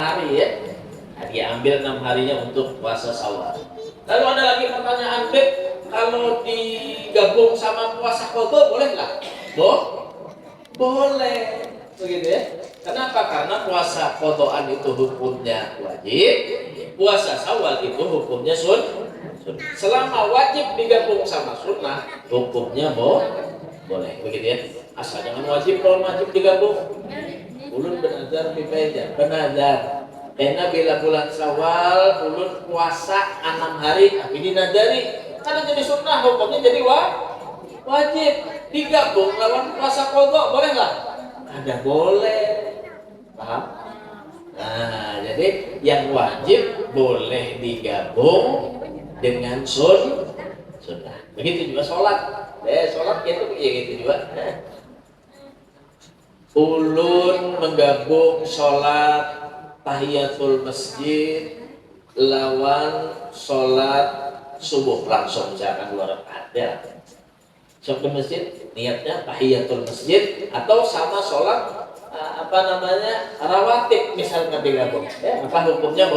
hari ya. Nah, dia ambil 6 harinya untuk puasa Syawal. Lalu ada lagi pertanyaan, Beb, kalau digabung sama puasa qadha boleh nggak? Boleh. Begitu ya. Kenapa? Karena puasa qadhaan itu hukumnya wajib, puasa Syawal itu hukumnya sunnah. Selama wajib digabung sama sunnah, hukumnya boleh. Begitu ya. Asal jangan wajib, kalau wajib digabung. Ulun benazar bibaja, benazar. Karena bila bulan Syawal, ulun puasa 6 hari, ini nadari. Karena jadi sunnah, hukumnya jadi wajib. Digabung lawan puasa qadha, boleh nggak? Ada boleh. Paham? Nah, jadi yang wajib boleh digabung dengan sunnah. Begitu juga sholat. Sholat gitu ya gitu juga. Ulun menggabung sholat tahiyatul masjid lawan sholat subuh langsung, misalkan 2 rakaat ya. Sholat ke masjid niatnya tahiyatul masjid atau sama sholat rawatib misalnya digabung. Maka hukumnya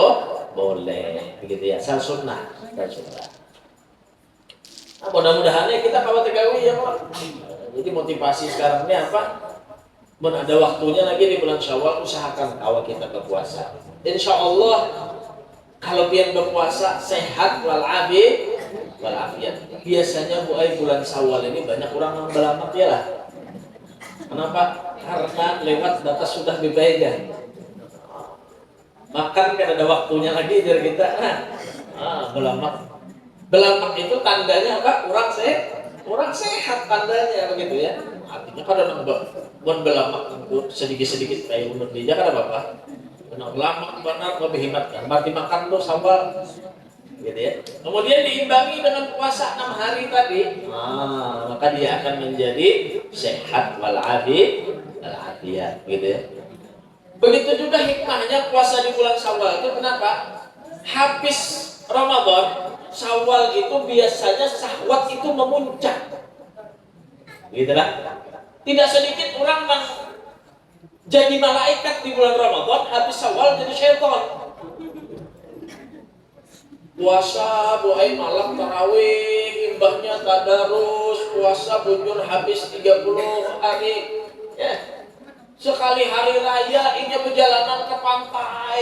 boleh begitu ya, asal sunnah. Nah, mudah-mudahan kita kawat tegawi ya Pak. Jadi motivasi sekarang ini apa? Ada waktunya lagi di bulan Syawal, usahakan awal kita berpuasa. Insya Allah kalau biar berpuasa sehat walafiat. Biasanya bulan Syawal ini banyak orang yang belamat ya lah. Kenapa? Karena lewat batas sudah berbeda. Makan kan ada waktunya lagi biar kita belamak. Belamak itu tandanya apa? Orang sehat tandanya begitu ya. Artinya kadang belamak itu sedikit-sedikit kayak umur bija kan apa? Benar belamak benar lebih hemat kan. Berarti makan tuh sambal gitu ya. Kemudian diimbangi dengan puasa 6 hari tadi. Maka dia akan menjadi sehat walafiat gitu ya. Begitu juga hikmahnya puasa di bulan Syawal itu kenapa? Habis Ramadan, Syawal itu biasanya syahwat itu memuncak. Gitu lah. Tidak sedikit orang yang jadi malaikat di bulan Ramadan, habis Syawal jadi syaitan. Puasa buai malam tarawih, imbahnya tadarus, puasa bujur habis 30 hari. Ya. Sekali hari raya ini perjalanan ke pantai,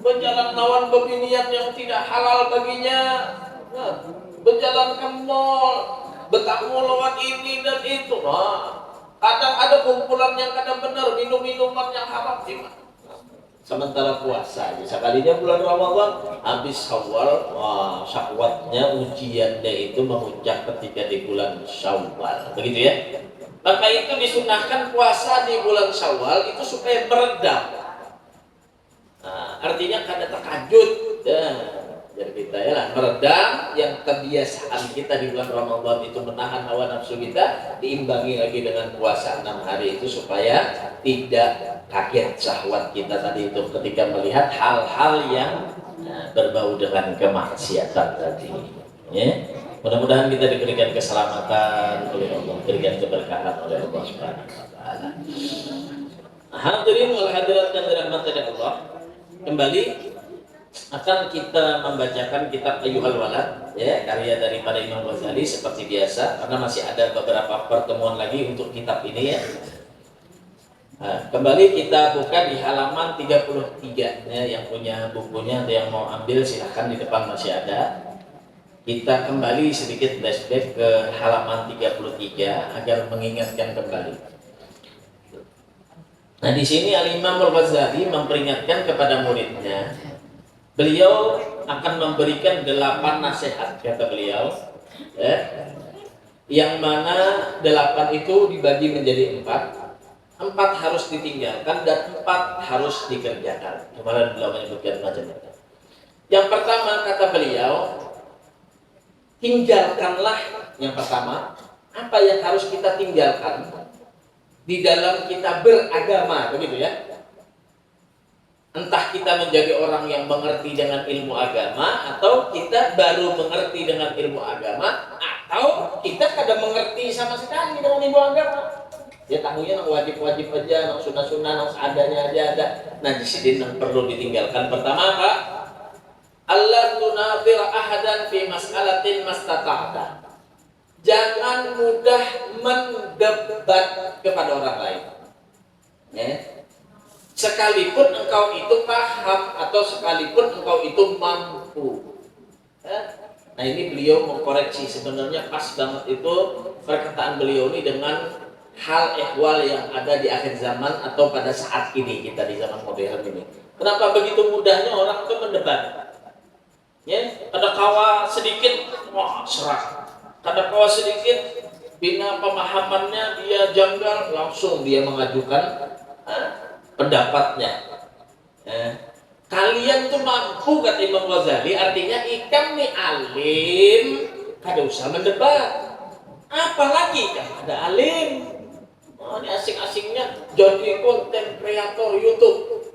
berjalan lawan bebinian yang tidak halal baginya, berjalan ke mall, bertamu lawan ini dan itu. Kadang ada kumpulan yang kadang benar, minum-minuman yang haram. Sementara puasa, sekalinya bulan Ramadan habis Syawal, syahwatnya ujiannya itu memuncak ketika di bulan Syawal, begitu ya. Maka itu disunahkan puasa di bulan Syawal itu supaya meredam. Artinya kada terkajut, jadi kita ya lah meredam yang kebiasaan kita di bulan Ramadan itu menahan hawa nafsu kita, diimbangi lagi dengan puasa 6 hari itu supaya tidak kaget syahwat kita tadi itu ketika melihat hal-hal yang berbau dengan kemaksiatan tadi. Ya. Mudah-mudahan kita diberikan keselamatan oleh Allah, diberikan keberkahan oleh Allah Subhanahu wa taala. Hadirin wal hadirat yang dirahmati Allah, kembali akan kita membacakan kitab Ayyuhal Walad, ya, karya daripada Imam Ghazali seperti biasa, karena masih ada beberapa pertemuan lagi untuk kitab ini ya. Kembali kita buka di halaman 33 ya, yang punya bukunya atau yang mau ambil silahkan, di depan masih ada. Kita kembali sedikit flashback ke halaman 33 agar mengingatkan kembali. Nah, di sini Al-Imam Al-Ghazali memperingatkan kepada muridnya. Beliau akan memberikan 8 nasihat, kata beliau, yang mana 8 itu dibagi menjadi 4. 4 harus ditinggalkan dan 4 harus dikerjakan. Kemarin beliau menyebutkan macam-macam. Yang pertama kata beliau, tinggalkanlah. Yang pertama, apa yang harus kita tinggalkan di dalam kita beragama, begitu ya. Entah kita menjadi orang yang mengerti dengan ilmu agama, atau kita baru mengerti dengan ilmu agama, atau kita kadang mengerti sama sekali dengan ilmu agama. Ya tahunya nang wajib-wajib aja, nang sunah-sunah, nang seadanya aja ada. Nah di sini nang perlu ditinggalkan. Pertama apa? Allah tunafir ahadan fi mas'alatin mastata'ta. Jangan mudah mendebat kepada orang lain. Ya. Sekalipun engkau itu paham atau sekalipun engkau itu mampu. Ya. Nah ini beliau mengkoreksi, sebenarnya pas banget itu perkataan beliau ini dengan hal ehwal yang ada di akhir zaman atau pada saat ini, kita di zaman modern ini. Kenapa begitu mudahnya orang itu mendebat? Ya, ada kawa sedikit, wah serah. Ada kawa sedikit, bina pemahamannya dia janggal, langsung dia mengajukan pendapatnya. Kalian tuh mampu, kata Imam Ghazali, artinya ikam nih alim, kada usah mendebat. Apalagi kan ada alim. Oh, ini asing-asingnya jadi konten kreator YouTube.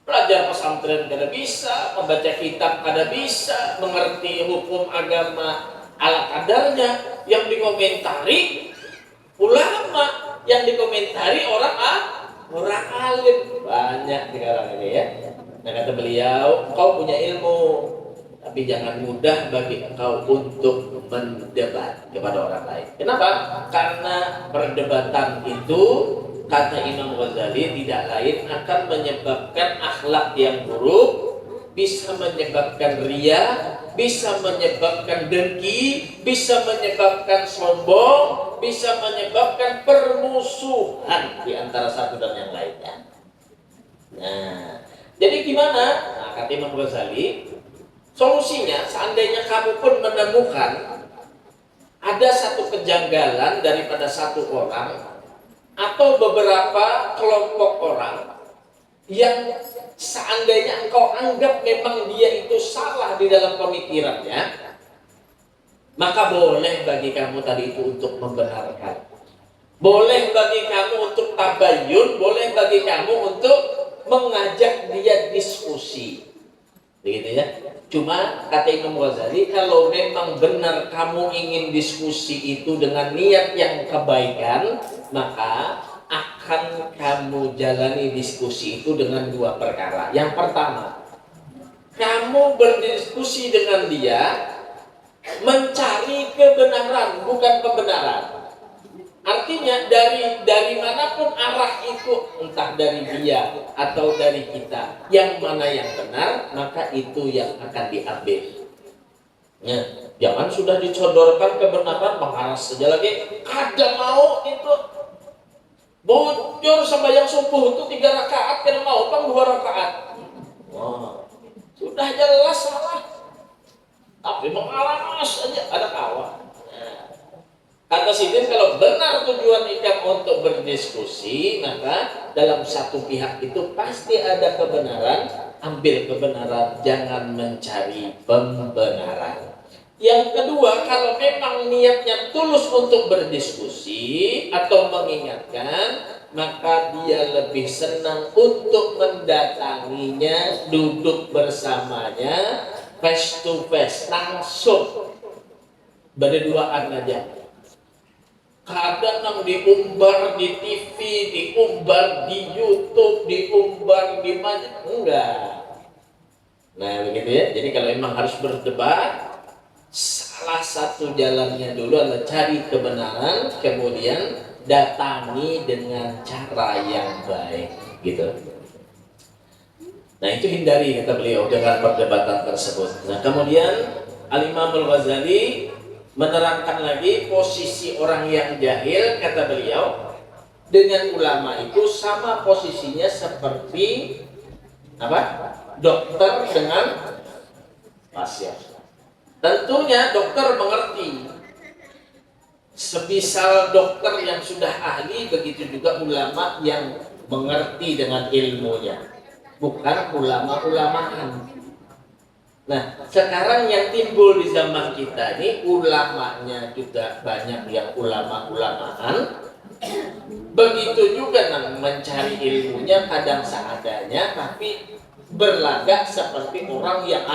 Pelajar pesantren kada bisa, membaca kitab kada bisa, mengerti hukum agama ala kadarnya. Yang dikomentari ulama, yang dikomentari orang alim. Banyak sekarang ini ya. Nah kata beliau, engkau punya ilmu, tapi jangan mudah bagi engkau untuk mendebat kepada orang lain. Kenapa? Karena perdebatan itu, kata Imam Ghazali, tidak lain akan menyebabkan akhlak yang buruk, bisa menyebabkan ria, bisa menyebabkan dengki, bisa menyebabkan sombong, bisa menyebabkan permusuhan di antara satu dan yang lainnya. Nah, jadi gimana? Nah, kata Imam Ghazali, solusinya seandainya kamu pun menemukan ada satu kejanggalan daripada satu orang atau beberapa kelompok orang yang seandainya engkau anggap memang dia itu salah di dalam pemikirannya, maka boleh bagi kamu tadi itu untuk membenarkan. Boleh bagi kamu untuk tabayun, boleh bagi kamu untuk mengajak dia diskusi. Begitu ya. Cuma kata Imam Ghazali, kalau memang benar kamu ingin diskusi itu dengan niat yang kebaikan, maka akan kamu jalani diskusi itu dengan dua perkara. Yang pertama, kamu berdiskusi dengan dia mencari kebenaran, bukan pembenaran. Artinya dari manapun arah itu, entah dari dia atau dari kita, yang mana yang benar, maka itu yang akan diambil. Ya, jangan sudah disodorkan kebenaran mengarah saja lagi. Kada mau itu bocor sembahyang subuh itu 3 rakaat, kada mau bang 2 rakaat. Wah, sudah jelas salah. Tapi mengarah saja ada kawan. Kata Sidin, kalau benar tujuan ikan untuk berdiskusi, maka dalam satu pihak itu pasti ada kebenaran, ambil kebenaran, jangan mencari pembenaran. Yang kedua, kalau memang niatnya tulus untuk berdiskusi atau mengingatkan, maka dia lebih senang untuk mendatanginya, duduk bersamanya, face to face, langsung berduaan aja. Kadang diumbar di TV, diumbar di YouTube, diumbar di mana? Enggak. Nah begitu ya. Jadi kalau memang harus berdebat, salah satu jalannya dulu adalah cari kebenaran, kemudian datangi dengan cara yang baik, gitu. Nah itu hindari, kata beliau, dengan perdebatan tersebut. Nah kemudian Al-Imam Al-Ghazali menerangkan lagi posisi orang yang jahil, kata beliau, dengan ulama itu sama posisinya seperti apa? Dokter dengan pasien. Tentunya dokter mengerti. Sebisal dokter yang sudah ahli, begitu juga ulama yang mengerti dengan ilmunya. Bukan ulama-ulamaan. Nah, sekarang yang timbul di zaman kita ini, ulamanya juga banyak yang ulama-ulamaan. Begitu juga mencari ilmunya kadang seadanya, tapi berlagak seperti orang yang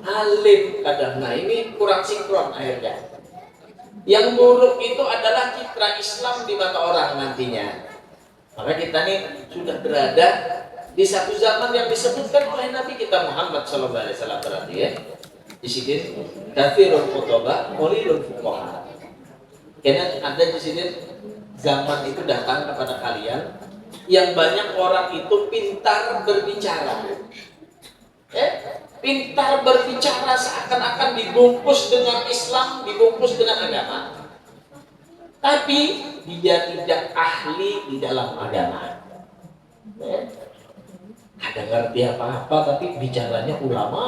alim kadang. Nah ini kurang sinkron akhirnya. Yang buruk itu adalah citra Islam di mata orang nantinya. Maka kita nih sudah berada di satu zaman yang disebutkan oleh Nabi kita Muhammad SAW berarti ya. Di sini kathirul khutbah, qalilul fuqaha. Karena ada di sini zaman itu datang kepada kalian yang banyak orang itu pintar berbicara. Pintar berbicara seakan-akan dibungkus dengan Islam, dibungkus dengan agama. Tapi dia tidak ahli di dalam agama. Ada ngerti apa-apa tapi bicaranya ulama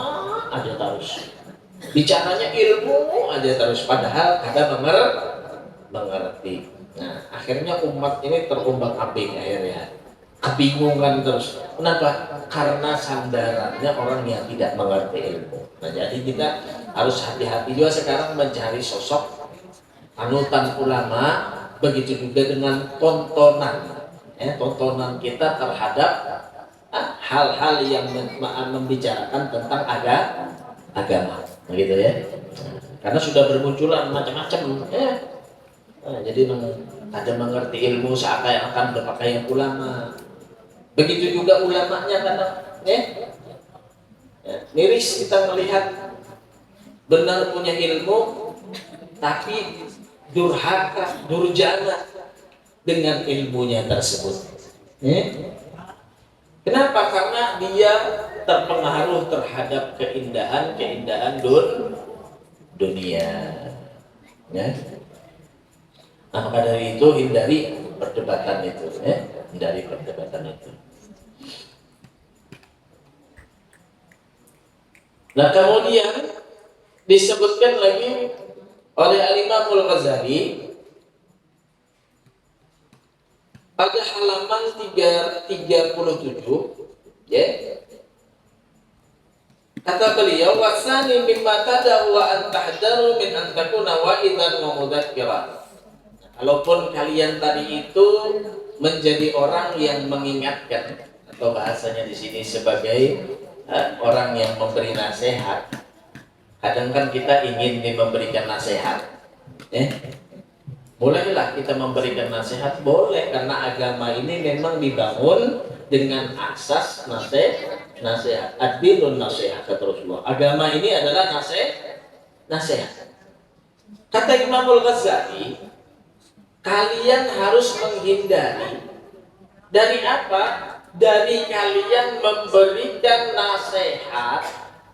aja terus. Bicaranya ilmu aja terus padahal ada mengerti. Nah, akhirnya umat ini terombang-ambing akhirnya. Kebingungan terus. Kenapa? Karena sandarannya orang yang tidak mengerti ilmu. Nah, jadi kita harus hati-hati juga sekarang mencari sosok panutan ulama, begitu juga dengan tontonan. Tontonan kita terhadap hal-hal yang membicarakan tentang agama, begitu ya. Karena sudah bermunculan macam-macam. Jadi ada mengerti ilmu seakan-akan berpakaian ulama. Begitu juga ulamanya kadang, miris kita melihat benar punya ilmu, tapi durhaka, durjana dengan ilmunya tersebut. Kenapa? Karena dia terpengaruh terhadap keindahan dunia. Ya. Nah, maka dari itu hindari perdebatan itu, hindari perdebatan itu. Nah, kemudian disebutkan lagi oleh Al-Imam Al-Ghazali pada halaman 337, ya. Kata beliau, wasani mimma tada'u wa an tahdaru min an takuna wa'idan wa mudzakiran. Kalaupun kalian tadi itu menjadi orang yang mengingatkan, atau bahasanya di sini sebagai orang yang memberi nasihat. Kadang kan kita ingin memberikan nasihat, bolehlah kita memberikan nasihat, boleh, karena agama ini memang dibangun dengan asas nasihat. Ad-dinun nasihat, kata Rasulullah. Agama ini adalah nasihat. Kata Imam Al-Ghazali, kalian harus menghindari dari apa? Dari kalian memberikan nasihat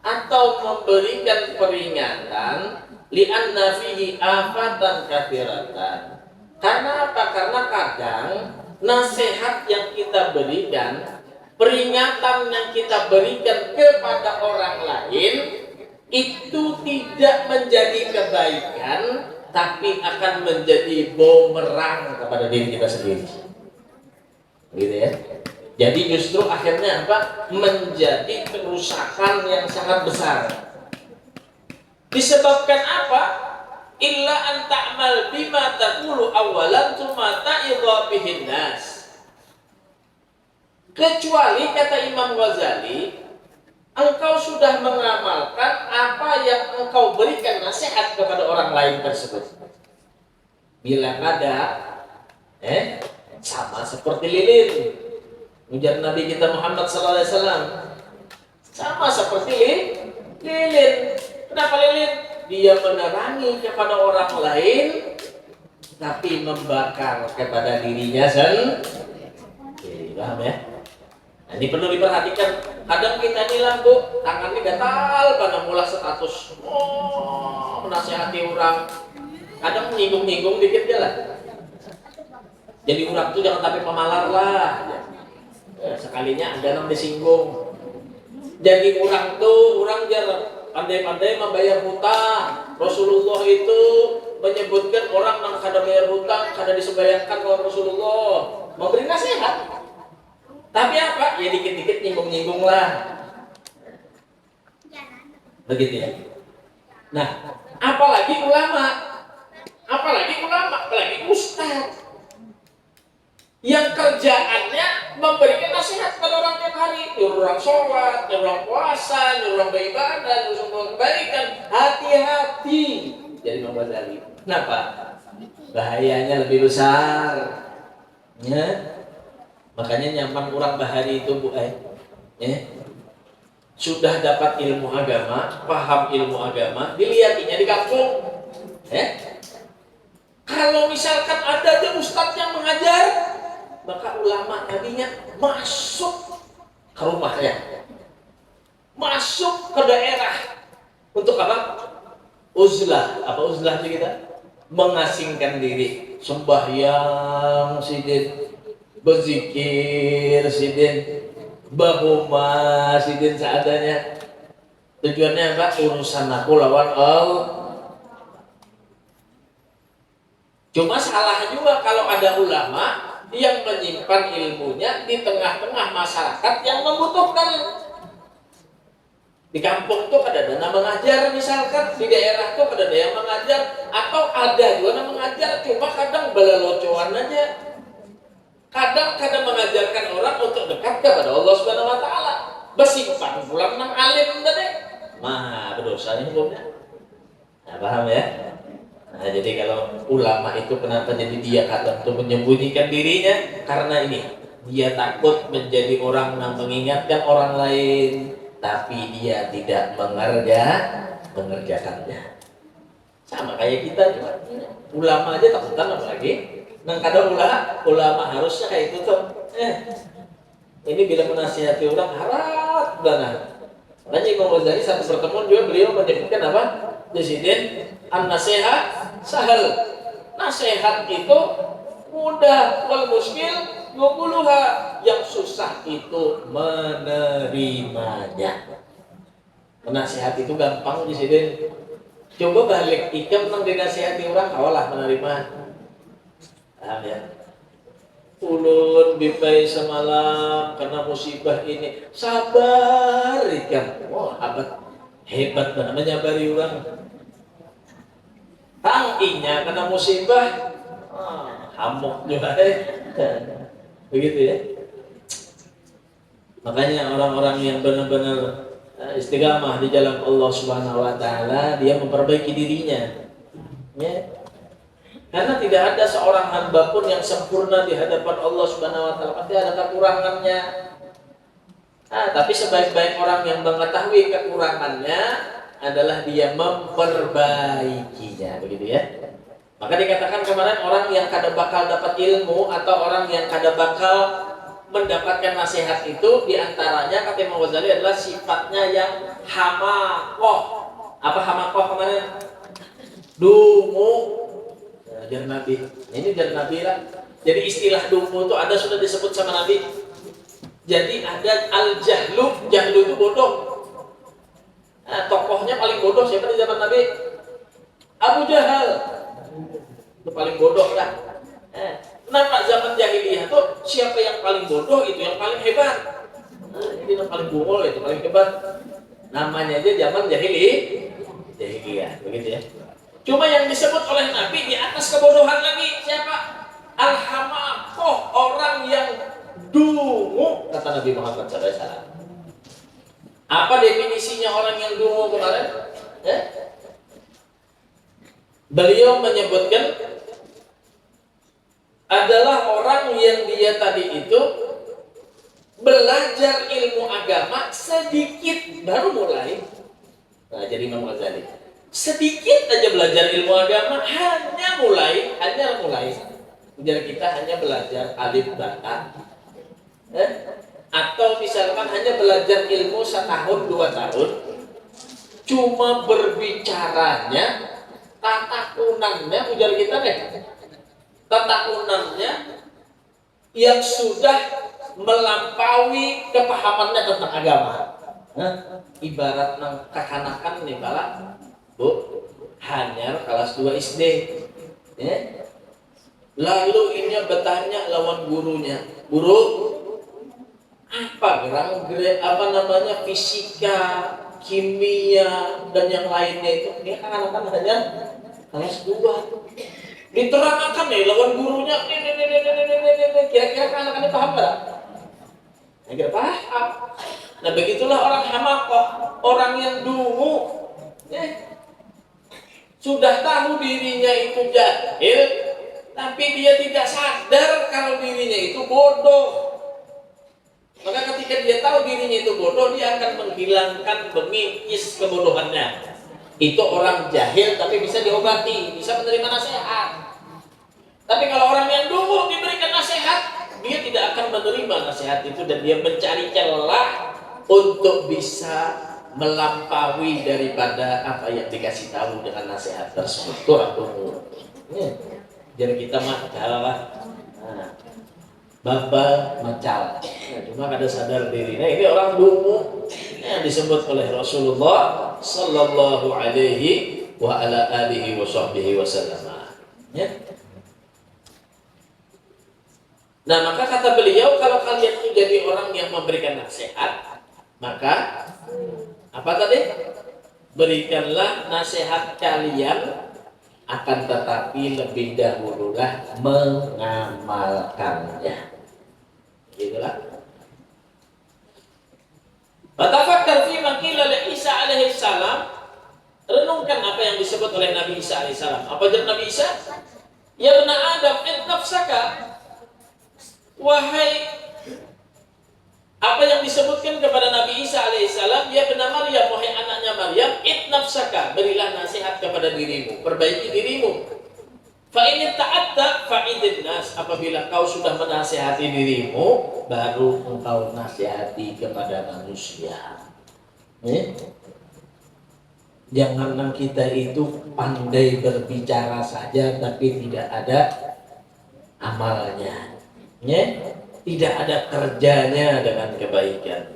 atau memberikan peringatan li'anna fihi afatan katsiratan. Karena apa? Karena kadang nasihat yang kita berikan, peringatan yang kita berikan kepada orang lain itu tidak menjadi kebaikan, tapi akan menjadi bumerang kepada diri kita sendiri. Gitu ya. Jadi justru akhirnya apa? Menjadi kerusakan yang sangat besar. Disebabkan apa? Illa an ta'mal bima taqulu awalan tsumma ta'idha bihin nas. Kecuali kata Imam Ghazali, engkau sudah mengamalkan apa yang engkau berikan nasihat kepada orang lain tersebut. Bila ada, sama seperti lilin. Ujar Nabi kita Muhammad SAW, sama seperti lilin. Kenapa lilin? Dia menerangi kepada orang lain, tapi membakar kepada dirinya sendiri. Paham ya? Nah, ini perlu diperhatikan. Kadang kita ini lampu, tangannya gatal pada mula status. Menasihati orang. Kadang menyinggung-nyinggung dikit dia lah. Jadi orang tuh jangan sampai pemalar lah. Sekalinya ada yang disinggung. Jadi orang tuh, orang jarang pandai-pandai membayar hutang. Rasulullah itu menyebutkan orang yang kada bayar hutang, kada disembayangkan oleh Rasulullah. Memberi nasihat. Tapi apa? Ya dikit-dikit nyinggung-nyinggung lah. Begitu ya. Nah, apalagi ulama, apalagi ustaz yang kerjaannya memberikan nasihat pada orang tiap hari, nyuruh orang sholat, nyuruh orang puasa, nyuruh orang beribadah, nyuruh orang kebaikan. Hati-hati. Jadi Imam Ghazali, Kenapa? Bahayanya lebih besar. Ya. Makanya nyaman orang bahari itu Bu Ai. Ya. Sudah dapat ilmu agama, paham ilmu agama, dilihatinya di kampung. Ya. Kalau misalkan ada aja ustadz yang mengajar, maka ulama tadinya masuk ke rumahnya, masuk ke daerah untuk apa? Uzlah. Apa uzlah sih kita? Mengasingkan diri, sembahyang sidin, berzikir sidin, bahuma sidin seadanya. Tujuannya apa? Urusan aku lawan Allah. Cuma salah juga kalau ada ulama yang menyimpan ilmunya di tengah-tengah masyarakat yang membutuhkan. Di kampung tuh ada dana mengajar misalkan, di daerah tuh ada dana mengajar, atau ada juga dana mengajar, cuma kadang belalocoan aja. Kadang mengajarkan orang untuk dekat kepada Allah Subhanahu wa taala. Bersimpan pulang nang alim tadi. Mah berdosa nih hukumnya. Nah, paham ya? Nah, jadi kalau ulama itu kenapa jadi dia kadang tuh menyembunyikan dirinya? Karena ini, dia takut menjadi orang yang mengingatkan orang lain, tapi dia tidak mengerjakannya. Sama kayak kita juga. Ulama aja takutan apalagi. Nang kadang ulama harusnya kayak itu tuh. Ini bila menasihati orang harap banget. Makanya Imam Ghazali satu pertemuan juga beliau menyebutkan apa? Disini an-nasihat sahal. Nasihat itu mudah, wal muskil ngubuluha, yang susah itu menerimanya. Menasihati itu gampang di sini. Coba balik ikam nang dinasihati orang, kawalah menerima. Paham ya? Ulun bipai semalam karena musibah ini, sabar ikam. Wah, hebat namanya bari orang. Tangkinya kena musibah, hamuk juga. Begitu ya. Makanya orang-orang yang benar-benar istiqamah di jalan Allah Subhanahu wa taala, dia memperbaiki dirinya. Ya. Karena tidak ada seorang hamba pun yang sempurna di hadapan Allah Subhanahu wa taala, pasti ada kekurangannya. Tapi sebaik-baik orang yang mengetahui kekurangannya adalah dia memperbaikinya, begitu ya. Maka dikatakan kemarin orang yang kada bakal dapat ilmu atau orang yang kada bakal mendapatkan nasihat itu diantaranya kata Imam Ghazali adalah sifatnya yang hamakoh. Apa hamakoh kemarin? Dungu. Jar Nabi. Ini jar Nabi lah. Jadi istilah dungu itu ada sudah disebut sama Nabi. Jadi ada al-jahlu, jahlu itu bodoh. Tokohnya paling bodoh siapa di zaman Nabi? Abu Jahal. Itu paling bodoh lah. Kenapa zaman jahiliyah tuh siapa yang paling bodoh itu yang paling hebat? Ini yang paling bungul itu paling hebat. Namanya aja zaman jahiliyah, begitu ya. Cuma yang disebut oleh Nabi di atas kebodohan lagi siapa? Al-hamakoh, orang yang dungu, kata Nabi Muhammad SAW. Apa definisinya orang yang dungu kemarin? Beliau menyebutkan adalah orang yang dia tadi itu belajar ilmu agama sedikit baru mulai. Nah, jadi Imam Ghazali sedikit aja belajar ilmu agama, hanya mulai. Ujar kita hanya belajar alif bata, atau misalkan hanya belajar ilmu 1 tahun 2 tahun, cuma berbicaranya, tatakunannya, ujar kita deh, tatakunannya yang sudah melampaui kepahamannya tentang agama. Ibarat nang kakanakan nih bala, Bu, hanya kelas 2 SD. Lalu ini bertanya lawan gurunya, guru, apa namanya fisika, kimia dan yang lainnya itu. Dia kan hanya kelas 2. Diterangkan nih lawan gurunya, kira-kira anak-anak paham nggak? Nggak paham. Nah begitulah orang hamakoh, orang yang dungu. sudah tahu dirinya itu jahil, tapi dia tidak sadar kalau dirinya itu bodoh. Maka ketika dia tahu dirinya itu bodoh, dia akan menghilangkan, mengikis kebodohannya. Itu orang jahil tapi bisa diobati, bisa menerima nasihat. Tapi kalau orang yang dulu diberikan nasihat, dia tidak akan menerima nasihat itu dan dia mencari celah untuk bisa melampaui daripada apa yang dikasih tahu dengan nasihat tersebut. Jadi kita macalah, babal macal. Cuma kada sadar diri. Nah, ini orang dungu yang disebut oleh Rasulullah sallallahu alaihi wa ala alihi wa sahbihi wasallam. Ya. Nah, maka kata beliau, kalau kalian menjadi orang yang memberikan nasihat, maka apa tadi? Berikanlah nasihat kalian, akan tetapi lebih dahululah mengamalkannya. Gitulah. Batafakkar fi ma qila li Isa alaihi salam. Renungkan apa yang disebut oleh Nabi Isa alaihi salam. Apa jawab Nabi Isa? Ya bani Adam, nafsaka. Wahai, apa yang disebutkan kepada Nabi Isa alaihissalam, ya benar Maryam, wahai anaknya Maryam, nafsaka, berilah nasihat kepada dirimu, perbaiki dirimu. Fa in ta'atta fa'idin nas, apabila kau sudah menasihati dirimu, baru engkau nasihati kepada manusia. Jangan kita itu pandai berbicara saja tapi tidak ada amalnya. Tidak ada kerjanya dengan kebaikan.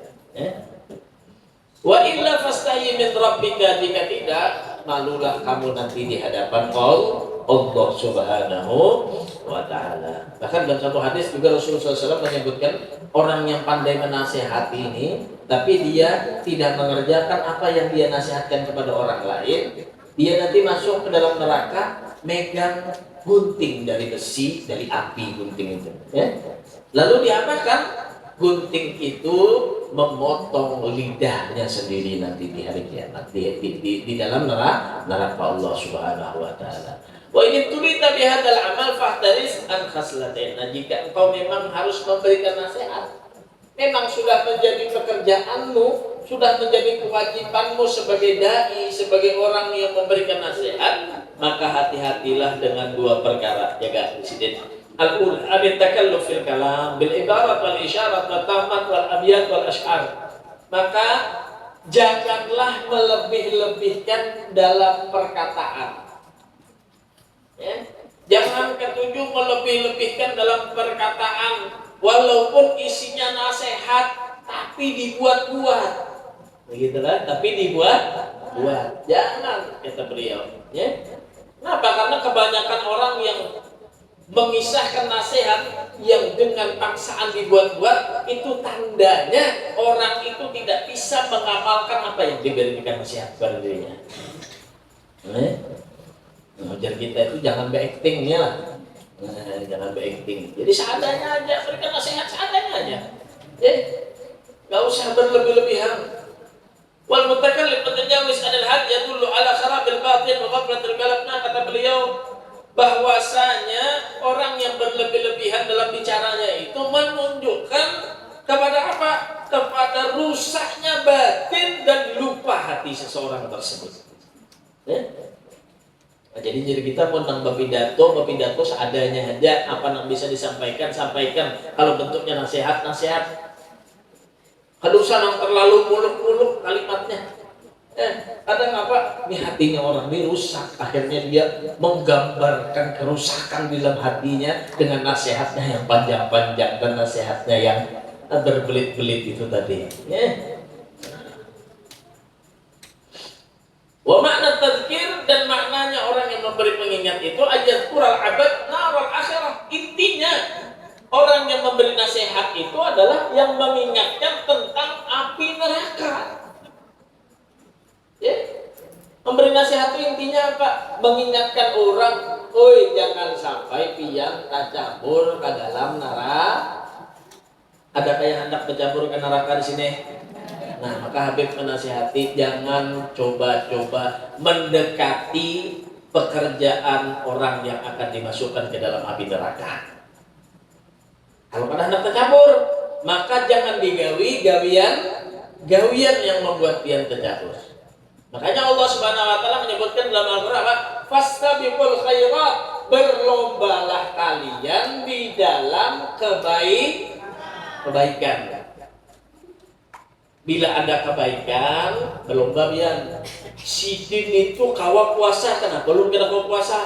Wa illa fastahi min rabbika, jika tidak, malulah kamu nanti di hadapan Allah Subhanahu wa taala. Bahkan dalam satu hadis juga Rasulullah SAW menyebutkan orang yang pandai menasihati ini, tapi dia tidak mengerjakan apa yang dia nasihatkan kepada orang lain, dia nanti masuk ke dalam neraka megang gunting dari besi, dari api gunting itu. Lalu diapakan? Gunting itu memotong lidahnya sendiri nanti di hari kiamat di dalam neraka Allah Subhanahu wa taala. Wa in turita bihadzal amal fahtaris an khaslatain. Nah, jika engkau memang harus memberikan nasihat, memang sudah menjadi pekerjaanmu, sudah menjadi kewajibanmu sebagai dai, sebagai orang yang memberikan nasihat, maka hati-hatilah dengan dua perkara. Jaga presiden. Al-ul al-takalluf fil kalam bil ibarat wal isyarat wal tamat wal abyat wal ash'ar. Maka janganlah melebih-lebihkan dalam perkataan. Jangan ketujuh melebih-lebihkan dalam perkataan, walaupun isinya nasihat tapi dibuat-buat. Begitulah, tapi dibuat-buat. Jangan, kata beliau. Kenapa? Karena kebanyakan orang yang mengisahkan nasihat yang dengan paksaan dibuat-buat, itu tandanya orang itu tidak bisa mengamalkan apa yang diberikan nasihat kepada dirinya. Ajar kita itu jangan be-actingnya lah. Jangan be-acting. Jadi seadanya aja, berikan nasihat seadanya aja. Gak usah berlebih-lebihan. Wal mutakallim mutajawwiz 'anil hadd yadullu 'ala kharabil batin wa ghaflatil qalb. Nah, kata beliau, bahwasanya orang yang berlebih-lebihan dalam bicaranya itu menunjukkan kepada apa? Kepada rusaknya batin dan lupa hati seseorang tersebut. Nah, jadi kita mau tentang berpidato seadanya aja, apa yang bisa disampaikan, sampaikan. Kalau bentuknya nasihat. Kalau usah yang terlalu muluk-muluk kalimatnya. Kadang apa? Ini hatinya orang ini rusak. Akhirnya dia menggambarkan kerusakan di dalam hatinya dengan nasihatnya yang panjang-panjang dan nasihatnya yang berbelit-belit itu tadi. Wa makna tadzkir, dan maknanya orang yang memberi pengingat itu ayat kural abad naral akhirah. Intinya orang yang memberi nasihat itu adalah yang mengingatkan tentang api neraka. Memberi nasihat itu intinya apa? Mengingatkan orang, oi jangan sampai pian tercampur ke dalam neraka. Ada kayak hendak tercampur ke neraka di sini. Nah, maka Habib menasihati jangan coba-coba mendekati pekerjaan orang yang akan dimasukkan ke dalam api neraka. Kalau pada hendak tercampur, maka jangan digawi gawian yang membuat dia tercampur. Makanya Allah Subhanahu wa taala menyebutkan dalam Al-Qur'an, "Fastabiqul khairat", berlombalah kalian di dalam kebaikan. Bila ada kebaikan, berlomba bian. Sidin itu kawa puasa, kenapa belum kena kawa puasa?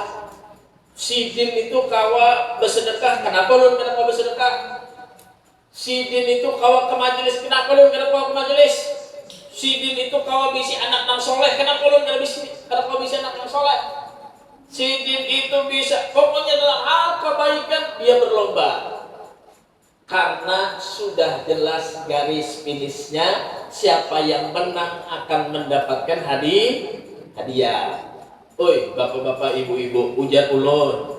Sidin itu kawa bersedekah, kenapa belum kena kawa bersedekah? Sidin itu kawa ke majelis, kenapa belum kena kawa ke majelis? Sidin itu kawa bisi anak nang soleh, kenapa belum kena kawa bisi anak nang soleh? Sidin itu bisa, pokoknya dalam hal kebaikan dia berlomba. Karena sudah jelas garis finishnya, siapa yang menang akan mendapatkan hadiah. Oi, bapak-bapak, ibu-ibu, ujar ulun.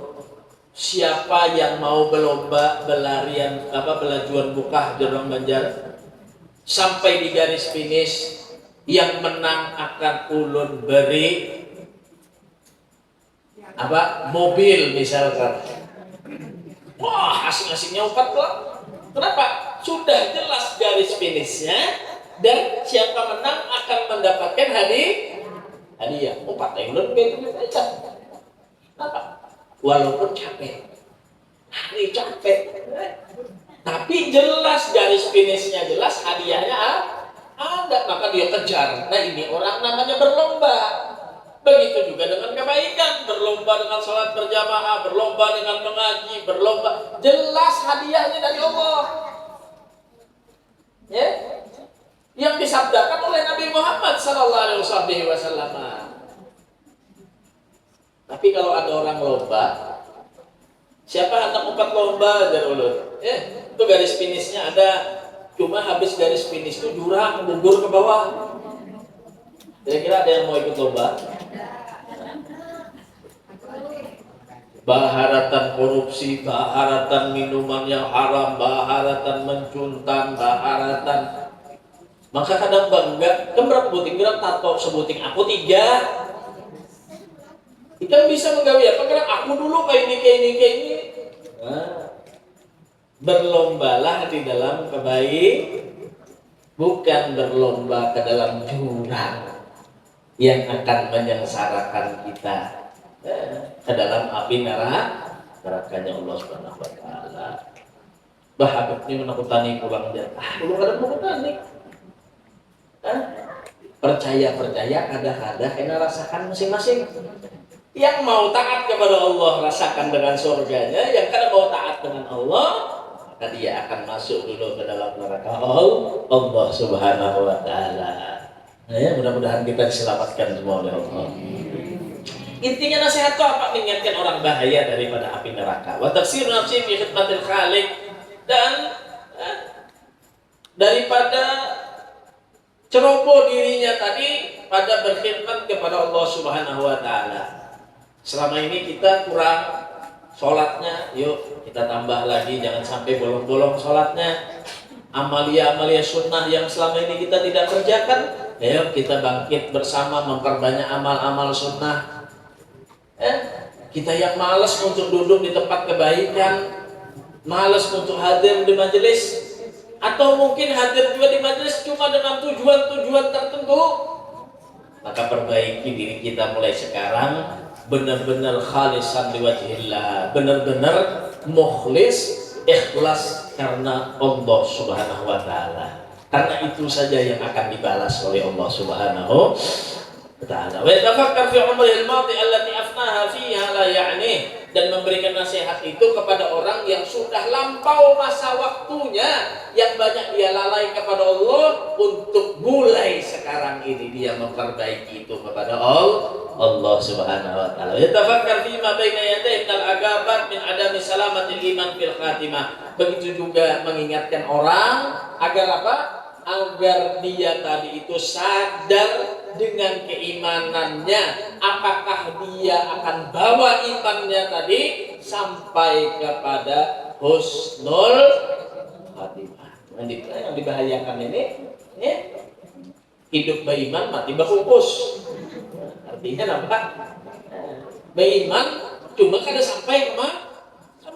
Siapa yang mau berlomba belajuan bukah jorong Banjar sampai di garis finish, yang menang akan ulun beri mobil misalkan. Wah, asing-asingnya 4 lah. Kenapa? Sudah jelas garis finishnya dan siapa menang akan mendapatkan hadiah. 4 yang lebih aja. Kenapa? Walaupun capek, hari capek, tapi jelas garis finishnya jelas, hadiahnya ada, maka dia kejar. Nah, ini orang namanya berlomba. Begitu juga dengan kebaikan, berlomba dengan salat berjamaah, berlomba dengan mengaji, berlomba, jelas hadiahnya dari Allah. Ya, yang disabdakan oleh Nabi Muhammad SAW. Tapi kalau ada orang lomba, siapa hendak 4 lomba dari ulun? Itu garis finishnya ada, cuma habis garis finish itu jurang, gugur ke bawah. Kira-kira ada yang mau ikut lomba? Baharatan korupsi, baharatan minuman yang haram, baharatan mencuntan, baharatan. Maka kadang bangga, kan berapa buting bilang tato sebuting aku 3. Kita bisa menggawi apa? Karena aku dulu kayak ini. Nah, berlombalah di dalam bukan berlomba ke dalam jurang yang akan menyengsarakan kita ke dalam api nerakanya Allah Subhanahu wa taala. Bahabibnya menakutani pulang jatah. Belum ada menakutani. Percaya kada kena rasakan masing-masing. Yang mau taat kepada Allah rasakan dengan surganya, yang kada mau taat dengan Allah maka dia akan masuk dulu ke dalam neraka Allah Subhanahu wa taala. Nah, ya, mudah-mudahan kita diselamatkan semua oleh Allah. Intinya nasihat itu apa? Mengingatkan orang bahaya daripada api neraka. Wa tafsir nafsi fi khidmatil khaliq, dan daripada ceroboh dirinya tadi pada berkhidmat kepada Allah Subhanahu wa taala. Selama ini kita kurang sholatnya, yuk kita tambah lagi, jangan sampai bolong-bolong sholatnya. Amalia-amalia sunnah yang selama ini kita tidak kerjakan, ayo kita bangkit bersama memperbanyak amal-amal sunnah. Kita yang malas untuk duduk di tempat kebaikan, malas untuk hadir di majelis, atau mungkin hadir juga di majelis cuma dengan tujuan-tujuan tertentu, maka perbaiki diri kita mulai sekarang, benar-benar khalisan liwajhillah, benar-benar mukhlis, ikhlas karena Allah Subhanahu wa taala. Karena itu saja yang akan dibalas oleh Allah Subhanahu wa taala. Wa tafakkar fi umril madhi allati afnaha fiha la ya'ni, dan memberikan nasihat itu kepada orang yang sudah lampau masa waktunya, yang banyak dia lalai kepada Allah, untuk mulai sekarang ini dia memperbaiki itu kepada Allah Subhanahu wa taala. Yatafakkar fi ma baina yadayhi min al-agabat min adami salamatil iman fil khatimah. Begitu juga mengingatkan orang agar apa? Agar dia tadi itu sadar dengan keimanannya, apakah dia akan bawa imannya tadi sampai kepada husnul khatimah. Yang dibahayakan ini ya, hidup beriman mati berkukus. Artinya apa? beriman, cuma kada sampai ke mati.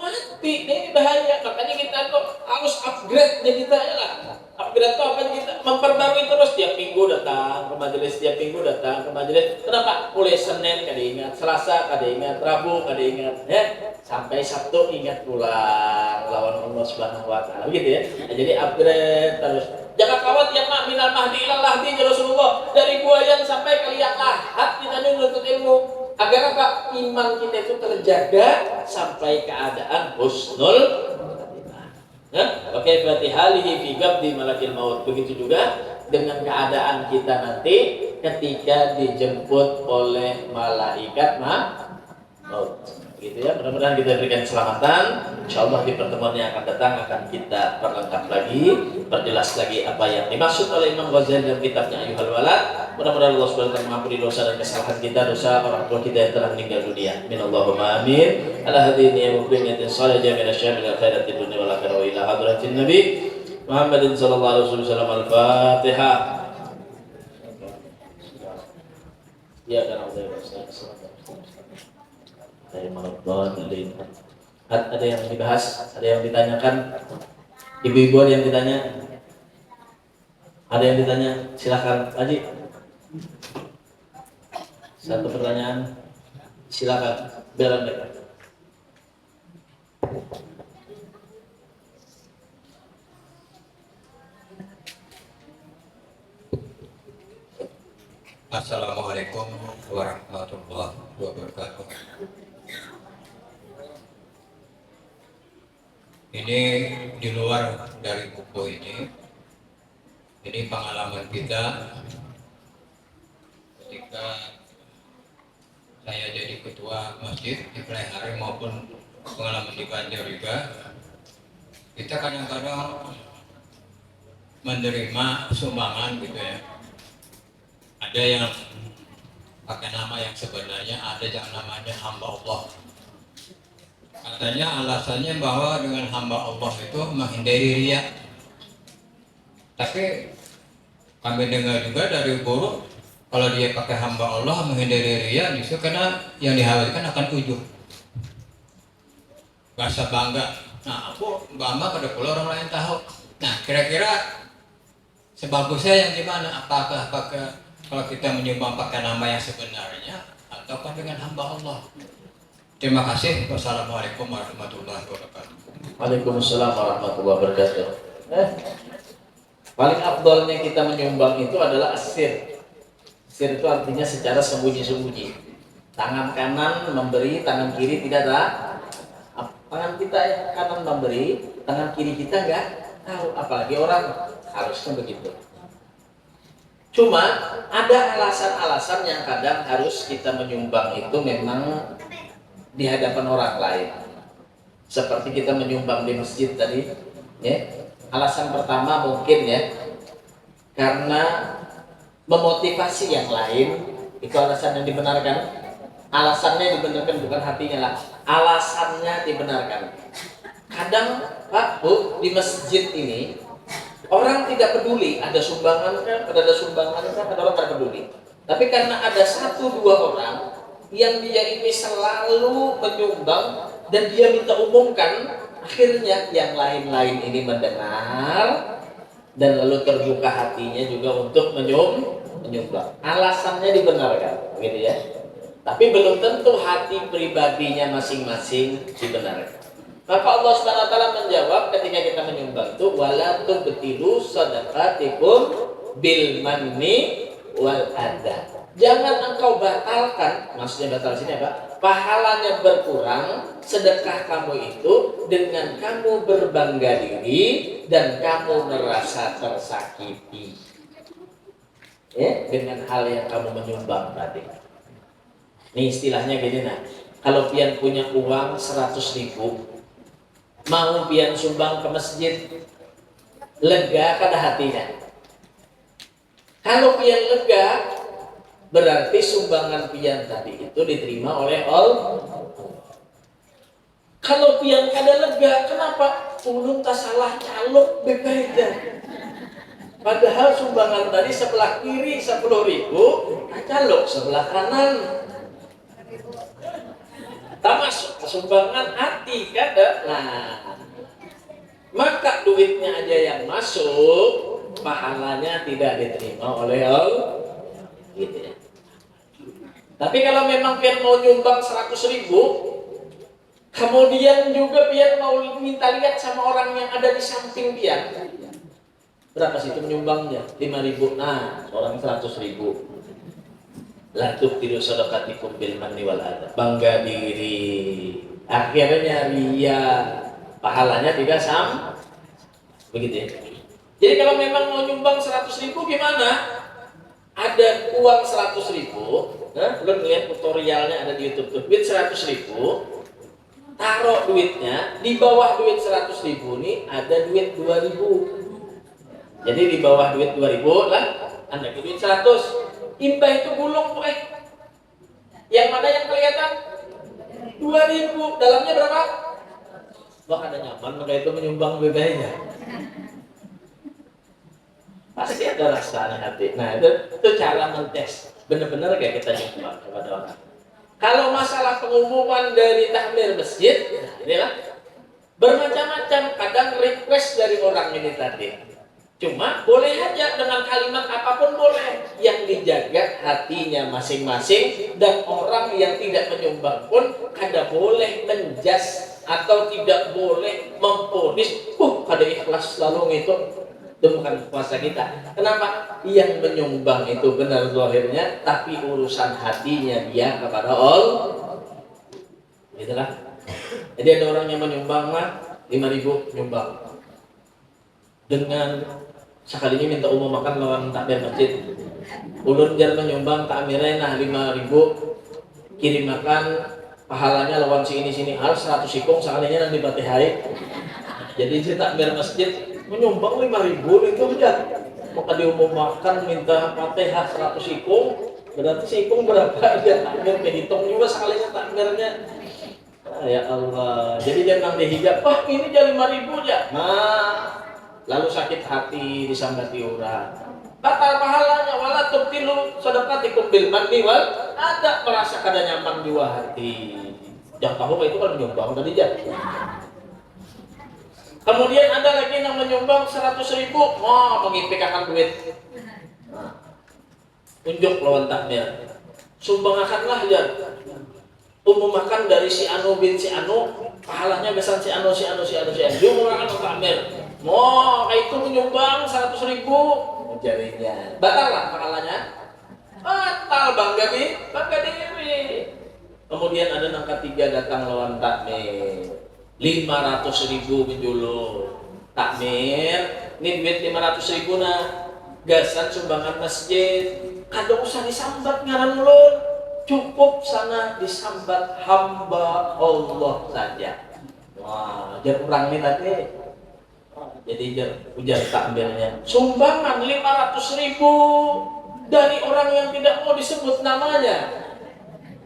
Nah, ini bahaya. Makanya kita tuh harus upgrade diri kita ya lah. Upgrade itu apa? Kita memperbarui terus, tiap minggu datang ke majelis, tiap minggu datang ke majelis. Kenapa? Mulai Senin kada ingat, Selasa kada ingat, Rabu kada ingat, ya. Sampai Sabtu ingat pulang lawan Allah Subhanahu wa taala. Begitu ya. Nah, jadi upgrade terus. Jangan khawatir ya mak, minal mahdi ilal lahdi ya Rasulullah. Dari buayan sampai ke liang lahat kita menuntut ilmu. Agar apa? Iman kita itu terjaga sampai keadaan husnul. Oke, berarti halihi fi gabdi malakil maut. Begitu juga dengan keadaan kita nanti ketika dijemput oleh malaikat maut. Gitu ya, mudah-mudahan kita berikan keselamatan. Insyaallah di pertemuan yang akan datang akan kita perlengkap lagi, perjelas lagi apa yang dimaksud oleh Imam Ghazali dalam kitabnya Ayyuhal Walad. Mudah-mudahan Allah Subhanahu wa taala mengampuni dosa dan kesalahan kita, dosa orang tua kita yang telah meninggal dunia. Minallahumma amin. Ala hadhihi wa qiyamatin salihah min asyamil khairatid dunya wal akhirah wa ila hadratin nabi Muhammadin sallallahu alaihi wasallam. Al-Fatihah. Ya kan ada yang dibahas, ada yang ditanyakan, ibu-ibu ada yang ditanya, ada yang ditanya, silakan Haji. Satu pertanyaan, silakan bela mereka. Assalamualaikum warahmatullahi wabarakatuh. Ini di luar dari buku ini pengalaman kita ketika saya jadi ketua masjid di Pelehari maupun pengalaman di Banjar juga. Kita kadang-kadang menerima sumbangan gitu ya. Ada yang pakai nama yang sebenarnya, ada yang namanya hamba Allah. Katanya alasannya bahwa dengan hamba Allah itu menghindari riya. Tapi kami dengar juga dari guru, kalau dia pakai hamba Allah menghindari riya, justru karena yang dikhawatirkan akan ujub, rasa bangga. Nah, aku bangga pada pula orang lain tahu. Nah, kira-kira sebagusnya yang gimana? Apakah kalau kita menyumbang pakai nama yang sebenarnya ataukah dengan hamba Allah? Terima kasih. Wassalamualaikum warahmatullahi wabarakatuh. Waalaikumsalam warahmatullahi wabarakatuh. Paling afdolnya kita menyumbang itu adalah asir. Asir itu artinya secara sembunyi-sembunyi. Tangan kanan memberi, tangan kiri tidak tahu. Tangan kita yang kanan memberi, tangan kiri kita enggak tahu. Apalagi orang, harusnya begitu. Cuma ada alasan-alasan yang kadang harus kita menyumbang itu memang di hadapan orang lain. Seperti kita menyumbang di masjid tadi, ya. Alasan pertama mungkin ya karena memotivasi yang lain, itu alasan yang dibenarkan. Alasannya dibenarkan, bukan hatinya lah. Alasannya dibenarkan. Kadang Pak Bu di masjid ini orang tidak peduli ada sumbangan kan, ada sumbangan kan, ada orang tidak peduli. Tapi karena ada 1-2 orang yang dia ini selalu menyumbang dan dia minta umumkan, akhirnya yang lain-lain ini mendengar dan lalu terbuka hatinya juga untuk menyumbang. Alasannya dibenarkan, gitu ya. Tapi belum tentu hati pribadinya masing-masing dibenarkan. Maka Allah Subhanahu wa taala menjawab ketika kita menyumbang itu wala tubtilu shadaqatikum bil manni wal adha. Jangan engkau batalkan, maksudnya batal sini apa? Pahalanya berkurang sedekah kamu itu dengan kamu berbangga diri dan kamu merasa tersakiti. Ya, dengan hal yang kamu menyumbang tadi. Ini istilahnya gini nah. Kalau pian punya uang 100.000, mau pian sumbang ke masjid, lega kada hatinya. Kalau pian lega, berarti sumbangan pian tadi itu diterima oleh Allah. Kalau pian kada lega, kenapa? Ulun tak salah calok berbeda. Padahal sumbangan tadi sebelah kiri 10.000, calok sebelah kanan. termasuk sumbangan hati kada. Nah, maka duitnya aja yang masuk, pahalanya tidak diterima oleh Allah. Gitu ya. Tapi kalau memang pian mau nyumbang 100.000, kemudian juga pian mau minta lihat sama orang yang ada di samping pian, berapa sih itu menyumbangnya? 5.000. Nah, orang 100.000. Latuk tidur sedekatikum bil manni wal adha. Bangga diri. Akhirnya ria. Pahalanya tidak sama. Begitu ya. Jadi kalau memang mau nyumbang 100.000 gimana? Ada uang 100.000, nah, belum lihat tutorialnya ada di YouTube tuh. Duit 100.000, taruh duitnya di bawah duit 100.000 nih ada duit 2.000. Jadi di bawah duit 2.000 lah, Anda duit 100. Imbah itu gulung tuh yang mana yang kelihatan? 2.000. Dalamnya berapa? Wah, ada nyaman maka itu menyumbang bebeknya. Pasti ada rasanya hati. Nah, itu cara mentes. Benar-benar kayak kita nyumbang kepada orang. Kalau masalah pengumuman dari takmir masjid, nah inilah bermacam-macam. Kadang request dari orang ini tadi. Cuma boleh aja dengan kalimat apapun boleh. Yang dijaga hatinya masing-masing, dan orang yang tidak menyumbang pun kada boleh menjas atau tidak boleh memponis. Kada ikhlas selalu ngitung. Itu bukan kuasa kita. Kenapa? Yang menyumbang itu benar zahirnya, tapi urusan hatinya dia kepada Allah. Itulah. Jadi ada orang yang menyumbang mah 5.000 nyumbang. Dengan sekalinya minta umum makan lawan takmir masjid. Ulun jar menyumbang takmirnya nah 5.000 kirim makan pahalanya lawan si ini sini harus 100 sikung sekalinya nanti batihai. Jadi si takmir masjid menyumbang 5.000 itu aja. Maka diumumkan minta Fatihah 100 sikung, berarti sikung berapa dia takmir dihitung juga sekalinya takmirnya. Ya Allah. Jadi jangan dihijab, "Wah, ini jadi 5.000 aja." Nah, lalu sakit hati disambati orang. Batal pahalanya wala tubtilu shadaqatikum bil manni wal ada merasa kada nyaman di hati. Jangan tahu itu kan menyumbang tadi jatuh. Kemudian ada lagi yang menyumbang 100.000, mengipikakan duit. Nah, unjuk lawan takmir. Sumbangkanlah ya. Umumkan dari si Anu bin si Anu, pahalanya besan si Anu. Diumumkan ke takmir. Itu menyumbang 100.000 jarinya. Batal lah pahalanya. Batal bangga diri. Kemudian ada yang ketiga datang lawan takmir. 500.000 menjulu takmir, ini duit 500.000 nah gasan sumbangan masjid, kada usah disambat ngaran ulun, cukup sana disambat hamba Allah saja. Wah, jar orang ini tadi, jadi ujar takmirnya, sumbangan 500.000 dari orang yang tidak mau disebut namanya,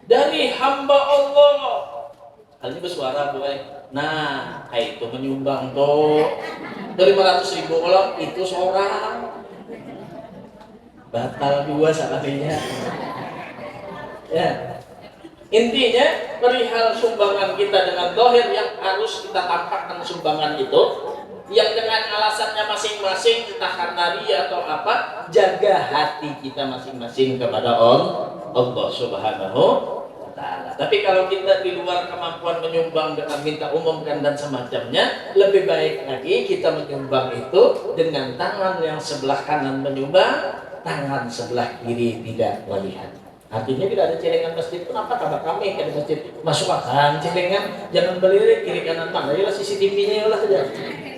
dari hamba Allah. Hal ini bersuara boleh. Nah, itu menyumbang tuh dari 500.000 kalau itu seorang batal dua sekalinya. Ya, intinya perihal sumbangan kita dengan dohir yang harus kita tampakkan sumbangan itu, yang dengan alasannya masing-masing entah karena ria atau apa, jaga hati kita masing-masing kepada Allah Subhanahu. Tapi kalau kita di luar kemampuan menyumbang dengan minta umumkan dan semacamnya, lebih baik lagi kita menyumbang itu dengan tangan yang sebelah kanan menyumbang, tangan sebelah kiri tidak melihat. Artinya tidak ada celengan masjid. Kenapa kata kami ke masjid masuk akan celengan, jangan belirik kiri kanan mana? Yalah CCTV-nya yalah saja.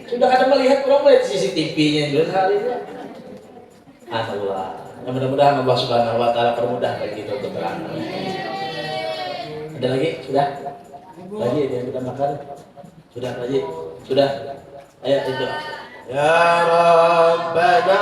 Sudah ada melihat orang melihat CCTV-nya juga hari ini. Allah. Mudah-mudahan Allah Subhanahu wa taala permudah bagi kita untuk beramal. Ada lagi? Sudah? Lagi yang kita makan? Sudah lagi? Sudah? Ayo itu. Ya Rabbana